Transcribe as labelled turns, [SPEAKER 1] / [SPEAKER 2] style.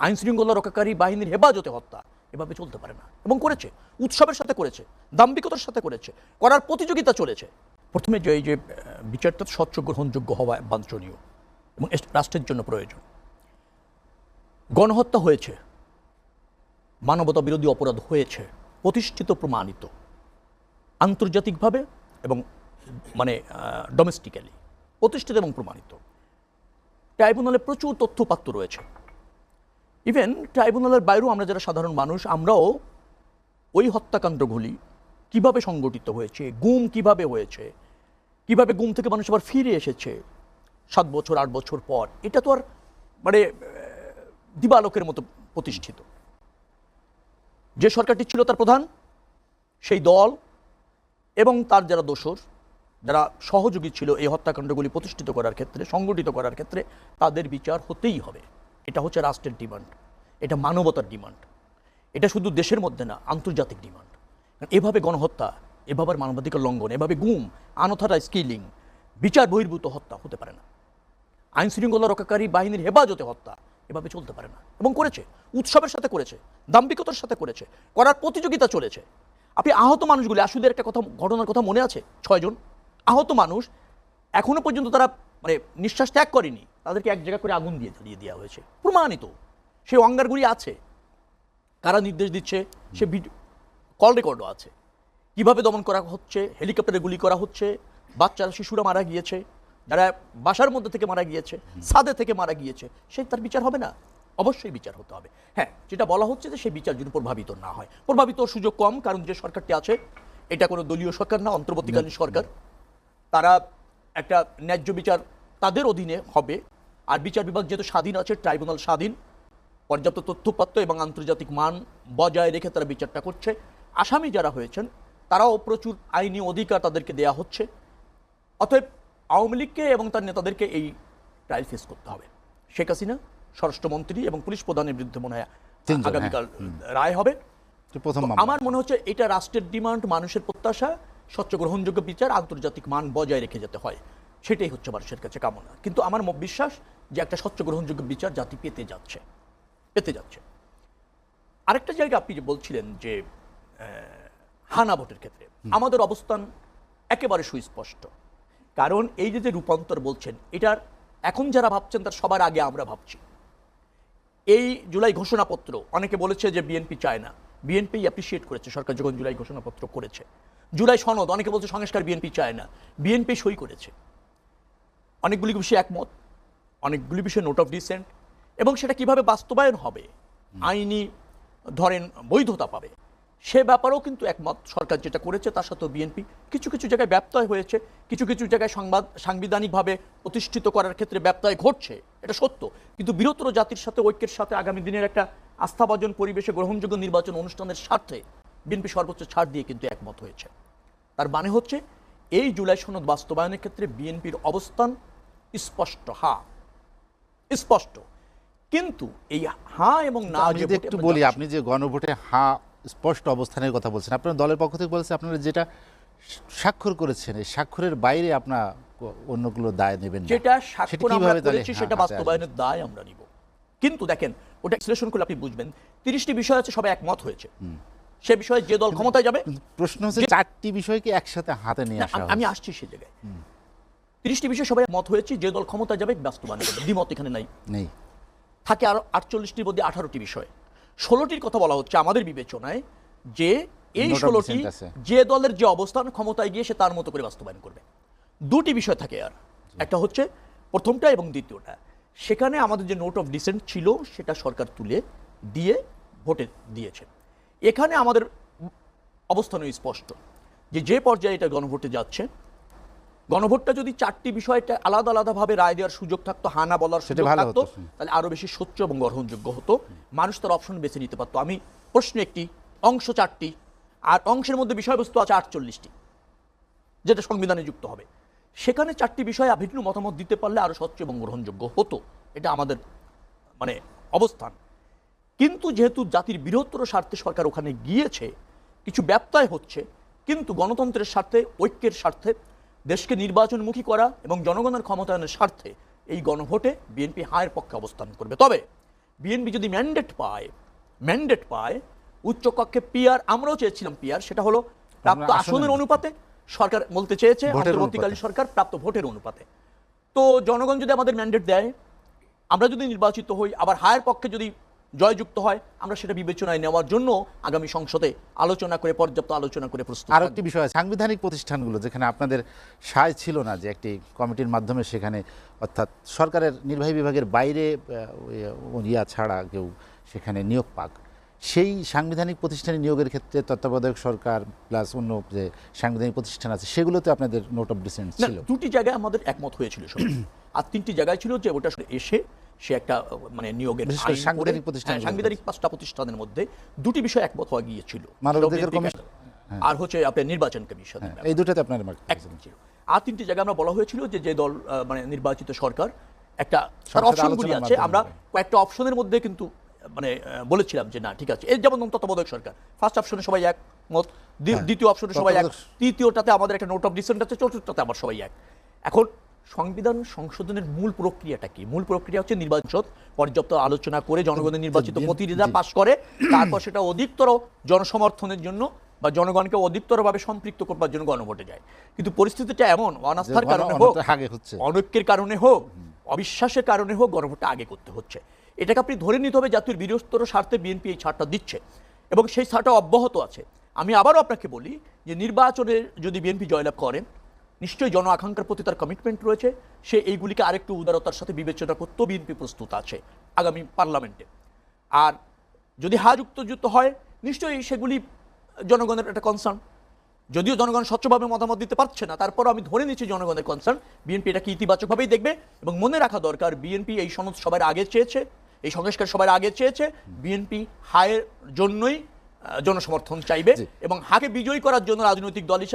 [SPEAKER 1] আইনশৃঙ্খলা রক্ষাকারী বাহিনীর হেফাজতে হত্যা এভাবে চলতে পারে না, এবং করেছে, উৎসবের সাথে করেছে, দাম্ভিকতার সাথে করেছে, করার প্রতিযোগিতা চলেছে। প্রথমে যে এই যে বিচারটা স্বচ্ছ গ্রহণযোগ্য হওয়া বাঞ্ছনীয় এবং রাষ্ট্রের জন্য প্রয়োজন। গণহত্যা হয়েছে, মানবতা বিরোধী অপরাধ হয়েছে, প্রতিষ্ঠিত, প্রমাণিত আন্তর্জাতিকভাবে এবং মানে ডোমেস্টিক্যালি প্রতিষ্ঠিত এবং প্রমাণিত। ট্রাইব্যুনালে প্রচুর তথ্যপাত্র রয়েছে। ইভেন ট্রাইব্যুনালের বাইরেও আমরা যারা সাধারণ মানুষ, আমরাও ওই হত্যাকাণ্ডগুলি কিভাবে সংগঠিত হয়েছে, গুম কিভাবে হয়েছে, কিভাবে গুম থেকে মানুষ আবার ফিরে এসেছে 7 বছর 8 বছর পর, এটা তো আর মানে দিবালোকের মতো প্রতিষ্ঠিত। যে সরকারটি ছিল তার প্রধান, সেই দল এবং তার যারা দোসর, যারা সহযোগী ছিল এই হত্যাকাণ্ডগুলি প্রতিষ্ঠিত করার ক্ষেত্রে, সংগঠিত করার ক্ষেত্রে, তাদের বিচার হতেই হবে। এটা হচ্ছে রাষ্ট্রের ডিমান্ড, এটা মানবতার ডিমান্ড, এটা শুধু দেশের মধ্যে না, আন্তর্জাতিক ডিমান্ড। এভাবে গণহত্যা, এভাবে মানবাধিকার লঙ্ঘন, এভাবে গুম, আনঅথরাইজড কিলিং, বিচার বহির্ভূত হত্যা হতে পারে না। আইনশৃঙ্খলা রক্ষাকারী বাহিনীর হেফাজতে হত্যা এভাবে চলতে পারে না, এবং করেছে, উৎসবের সাথে করেছে, দাম্ভিকতার সাথে করেছে, করার প্রতিযোগিতা চলেছে। আপনি আহত মানুষগুলি, আশুদের একটা কথা, ঘটনার কথা মনে আছে, 6 জন আহত মানুষ, এখনো পর্যন্ত তারা মানে নিঃশ্বাস ত্যাগ করেনি, তাদেরকে এক জায়গা করে আগুন দিয়ে জ্বালিয়ে দেওয়া হয়েছে, প্রমাণিত। সেই অঙ্গারগুলি আছে, কারা নির্দেশ দিচ্ছে, সে কল রেকর্ডও আছে, কিভাবে দমন করা হচ্ছে, হেলিকপ্টারে গুলি করা হচ্ছে, বাচ্চারা, শিশুরা মারা গিয়েছে, যারা বাসার মধ্যে থেকে মারা গিয়েছে, ছাদে থেকে মারা গিয়েছে, সেই তার বিচার হবে না? অবশ্যই বিচার হতে হবে। হ্যাঁ, যেটা বলা হচ্ছে যে সেই বিচার যদি প্রভাবিত না হয়, প্রভাবিত সুযোগ কম, কারণ যে সরকারটি আছে এটা কোনো দলীয় সরকার না, অন্তর্বর্তীকালীন সরকার। তারা একটা ন্যায্য বিচার তাদের অধীনে হবে। আর বিচার বিভাগ যেহেতু স্বাধীন আছে, ট্রাইব্যুনাল স্বাধীন, পর্যাপ্ত তথ্যপাত্র এবং আন্তর্জাতিক মান বজায় রেখে তারা বিচারটা করছে। আসামি যারা হয়েছেন তারাও প্রচুর আইনি অধিকার তাদেরকে দেয়া হচ্ছে। অতএব আওয়ামী লীগকে এবং তার নেতাদেরকে এই ট্রায়াল ফেস করতে হবে। শেখ হাসিনা, স্বরাষ্ট্রমন্ত্রী এবং পুলিশ প্রধানের বিরুদ্ধে মনে হয় আগামীকাল রায় হবে। আমার মনে হচ্ছে এটা রাষ্ট্রের ডিমান্ড, মানুষের প্রত্যাশা, স্বচ্ছ গ্রহণযোগ্য বিচার, আন্তর্জাতিক মান বজায় রেখে যেতে হয়, সেটাই হচ্ছে মানুষের কাছে কামনা। কিন্তু আমার বিশ্বাস যে একটা স্বচ্ছ গ্রহণযোগ্য বিচার জাতি পেতে যাচ্ছে। আরেকটা জায়গা আপনি যে বলছিলেন যে হানা ভোটের ক্ষেত্রে আমাদের অবস্থান একেবারে সুস্পষ্ট। কারণ এই যে রূপান্তর বলছেন, এটার এখন যারা ভাবছেন তার সবার আগে আমরা ভাবছি। এই জুলাই ঘোষণাপত্র অনেকে বলেছে যে বিএনপি চায় না, বিএনপি অ্যাপ্রিসিয়েট করেছে সরকার যখন জুলাই ঘোষণাপত্র করেছে। জুলাই সনদ অনেকে বলছে সংস্কার বিএনপি চায় না, বিএনপি সই করেছে। অনেকগুলি বিষয়ে একমত, অনেকগুলি বিষয়ে নোট অফ ডিসেন্ট, এবং সেটা কিভাবে বাস্তবায়ন হবে, আইনি ধরেন বৈধতা পাবে, সে ব্যাপারেও কিন্তু একমত। সরকার যেটা করেছে তার সাথেও বিএনপি কিছু কিছু জায়গায় ব্যত্যয় হয়েছে, কিছু কিছু জায়গায় সাংবিধানিকভাবে প্রতিষ্ঠিত করার ক্ষেত্রে ব্যত্যয় ঘটছে, এটা সত্য। কিন্তু বৃহত্তর জাতির সাথে, ঐক্যের সাথে আগামী দিনের একটা আস্থাভাজন পরিবেশে গ্রহণযোগ্য নির্বাচন অনুষ্ঠানের স্বার্থে বিএনপি সর্বোচ্চ ছাড় দিয়ে কিন্তু একমত হয়েছে। তার মানে হচ্ছে এই জুলাই সনদ বাস্তবায়নের ক্ষেত্রে বিএনপির অবস্থান স্পষ্ট, স্পষ্ট। কিন্তু এই এবং না,
[SPEAKER 2] যদি একটু বলি, আপনি যে গণভোটে স্পষ্ট অবস্থানের কথা বলছেন, আপনার দলের পক্ষ থেকে বলছে আপনারা যেটা স্বাক্ষর করেছেন এই স্বাক্ষরের বাইরে আপনার অন্যগুলো দায় নেবেন না,
[SPEAKER 1] যেটা স্বাক্ষর আমরা করেছি সেটা বাস্তবায়নের দায় আমরা নিব। কিন্তু দেখেন, ওটা বিশ্লেষণ করলে আপনি বুঝবেন 30টি বিষয় আছে, সবাই একমত হয়েছে, সে বিষয়ে যে দল ক্ষমতায় যাবে।
[SPEAKER 2] প্রশ্ন হচ্ছে 4টি বিষয়কে একসাথে হাতে নিয়ে আসা।
[SPEAKER 1] আমি আসছি সেই জায়গায়। 30টি বিষয় সবাই মত হয়েছে, যে দল ক্ষমতায় যাবে বাস্তবায়ন করবে, দ্বিমত এখানে নেই। থাকে আরো 48টির মধ্যে 18টি বিষয়, 16টির কথা বলা হচ্ছে আমাদের বিবেচনায় যে এই 16টি যে দলের যে অবস্থান, ক্ষমতায় গিয়ে সে তার মতো করে বাস্তবায়ন করবে। 2টি বিষয় থাকে, আর একটা হচ্ছে প্রথমটা এবং দ্বিতীয়টা। সেখানে আমাদের যে নোট অফ ডিসেন্ট ছিল সেটা সরকার তুলে দিয়ে ভোটে দিয়েছে। এখানে আমাদের অবস্থানও স্পষ্ট যে পর্যায়ে এটা গণভোটে যাচ্ছে, গণভোটটা যদি 4টি বিষয়টা আলাদা আলাদাভাবে রায় দেওয়ার সুযোগ থাকতো, হানা বলার সুযোগ থাকতো, তাহলে আরো বেশি স্বচ্ছ এবং গ্রহণযোগ্য হতো, মানুষ তার অপশন বেছে নিতে পারতো। আমি প্রশ্ন একটি, অংশ 4টি, আর অংশের মধ্যে বিষয়বস্তু আছে 48টি, যেটা সংবিধানে যুক্ত হবে। সেখানে 4টি বিষয়ে ভিন্ন মতামত দিতে পারলে আরো স্বচ্ছ এবং গ্রহণযোগ্য হতো, এটা আমাদের মানে অবস্থান। কিন্তু যেহেতু জাতির বৃহত্তর স্বার্থে সরকার ওখানে গিয়েছে, কিছু ব্যত্যয় হচ্ছে, কিন্তু গণতন্ত্রের স্বার্থে, ঐক্যের স্বার্থে, দেশকে নির্বাচনমুখী করা এবং জনগণের ক্ষমতায়নের স্বার্থে এই গণভোটে বিএনপি হায়ের পক্ষে অবস্থান করবে। তবে বিএনপি যদি ম্যান্ডেট পায় উচ্চকক্ষে পিআর, আমরাও চেয়েছিলাম পিআর, সেটা হলো প্রাপ্ত
[SPEAKER 2] আসনের
[SPEAKER 1] আসনের অনুপাতে, সরকার বলতে চেয়েছে
[SPEAKER 2] ভোটের
[SPEAKER 1] অন্তর্বর্তীকালীন
[SPEAKER 2] অনুপাতে।
[SPEAKER 1] সরকার প্রাপ্ত ভোটের অনুপাতে। তো জনগণ যদি আমাদের ম্যান্ডেট দেয়, আমরা যদি নির্বাচিত হই, আবার হায়ের পক্ষে যদি জয়যুক্ত হয়, আমরা সেটা বিবেচনায় নেওয়ার জন্য আগামী সংসদে আলোচনা করে, পর্যাপ্ত আলোচনা করে প্রস্তুত
[SPEAKER 2] আর
[SPEAKER 1] থাকব।
[SPEAKER 2] একটি বিষয় আছে, সাংবিধানিক প্রতিষ্ঠানগুলো যেখানে আপনাদের সায় ছিল না যে একটি কমিটির মাধ্যমে সেখানে, অর্থাৎ সরকারের নির্বাহী বিভাগের বাইরে ইয়া ছাড়া কেউ সেখানে নিয়োগ পাক, সেই সাংবিধানিক প্রতিষ্ঠানে নিয়োগের ক্ষেত্রে তত্ত্বাবধায়ক সরকার প্লাস অন্য যে সাংবিধানিক প্রতিষ্ঠান আছে সেগুলোতে আপনাদের নোট অফ ডিসেন্ট
[SPEAKER 1] না,
[SPEAKER 2] ছিল?
[SPEAKER 1] দুটি জায়গায় আমাদের একমত হয়েছিল সবাই। আর তিনটি জায়গায় ছিল যে ওটা এসে সে একটা মানে নিয়োগের
[SPEAKER 2] বিশেষ করে
[SPEAKER 1] আইন করে-
[SPEAKER 2] সাংবিধানিক প্রতিষ্ঠান,
[SPEAKER 1] হ্যাঁ, সাংবিধানিক 5টা প্রতিষ্ঠানের মধ্যে দুটি বিষয় একমত হওয়া গিয়েছিল,
[SPEAKER 2] মানবাধিকার
[SPEAKER 1] সেটাও
[SPEAKER 2] কমিশন,
[SPEAKER 1] আর হচ্ছে আপনার নির্বাচন কমিশন।
[SPEAKER 2] হ্যাঁ, এই দুটাতে আপনার mark
[SPEAKER 1] একমত ছিল। আর তিনটি জায়গায় আমরা বলা হয়েছিল যে যে দল মানে নির্বাচিত সরকার একটা তার
[SPEAKER 2] সংসদে
[SPEAKER 1] অপশনগুলি
[SPEAKER 2] আলোচনার
[SPEAKER 1] আছে,
[SPEAKER 2] মাধ্যমে
[SPEAKER 1] আমরা
[SPEAKER 2] হবে।
[SPEAKER 1] কয়েকটা অপশনের মধ্যে কিন্তু মানে বলেছিলাম যে না ঠিক আছে, এই যেমন তত্ত্বাবধায়ক সরকার, ফার্স্ট অপশনে সবাই একমত, দ্বিতীয় অপশনে সবাই এক, তৃতীয়টাতে আমাদের একটা নোট অফ ডিসেন্ট আছে, চতুর্থটাতে আবার সবাই এক। এখন সংবিধান সংশোধনের মূল প্রক্রিয়াটা কি? মূল প্রক্রিয়া হচ্ছে নির্বাচন পর্যাপ্ত আলোচনা করে জনগণের নির্বাচিত প্রতিনিধিরা পাশ করে, তারপর সেটা অধিকতর জনসমর্থনের জন্য বা জনগণকে অধিকতরভাবে সম্পৃক্ত করবার জন্য গণভোটে যায়। কিন্তু পরিস্থিতিটা এমন, অনাস্থার কারণে হোক,
[SPEAKER 2] আগে হচ্ছে,
[SPEAKER 1] অনৈক্যের কারণে হোক, অবিশ্বাসের কারণে হোক, গণভোটটা আগে করতে হচ্ছে। এটাকে আপনি ধরে নিতে হবে জাতির বৃহত্তর স্বার্থে বিএনপি এই ছাড়টা দিচ্ছে এবং সেই ছাড়টা অব্যাহত আছে। আমি আবারও আপনাকে বলি যে নির্বাচনে যদি বিএনপি জয়লাভ করেন, নিশ্চয়ই জন আকাঙ্ক্ষার প্রতি তার কমিটমেন্ট রয়েছে, সে এইগুলিকে আরেকটু উদারতার সাথে বিবেচনা করতেও বিএনপি প্রস্তুত আছে আগামী পার্লামেন্টে। আর যদি যুক্ত হয়, নিশ্চয়ই সেগুলি জনগণের একটা কনসার্ন, যদিও জনগণ স্বচ্ছভাবে মতামত দিতে পারছে না, তারপর আমি ধরে নিচ্ছি জনগণের কনসার্ন, বিএনপি এটাকে ইতিবাচকভাবেই দেখবে। এবং মনে রাখা দরকার, বিএনপি এই সনদ সবার আগে চেয়েছে, এই সংস্কার সবার আগে চেয়েছে, বিএনপি হায়ের জন্যই জনসমর্থন চাইবে এবং হাকে বিজয়ী করার জন্য রাজনৈতিক দল হিসেবে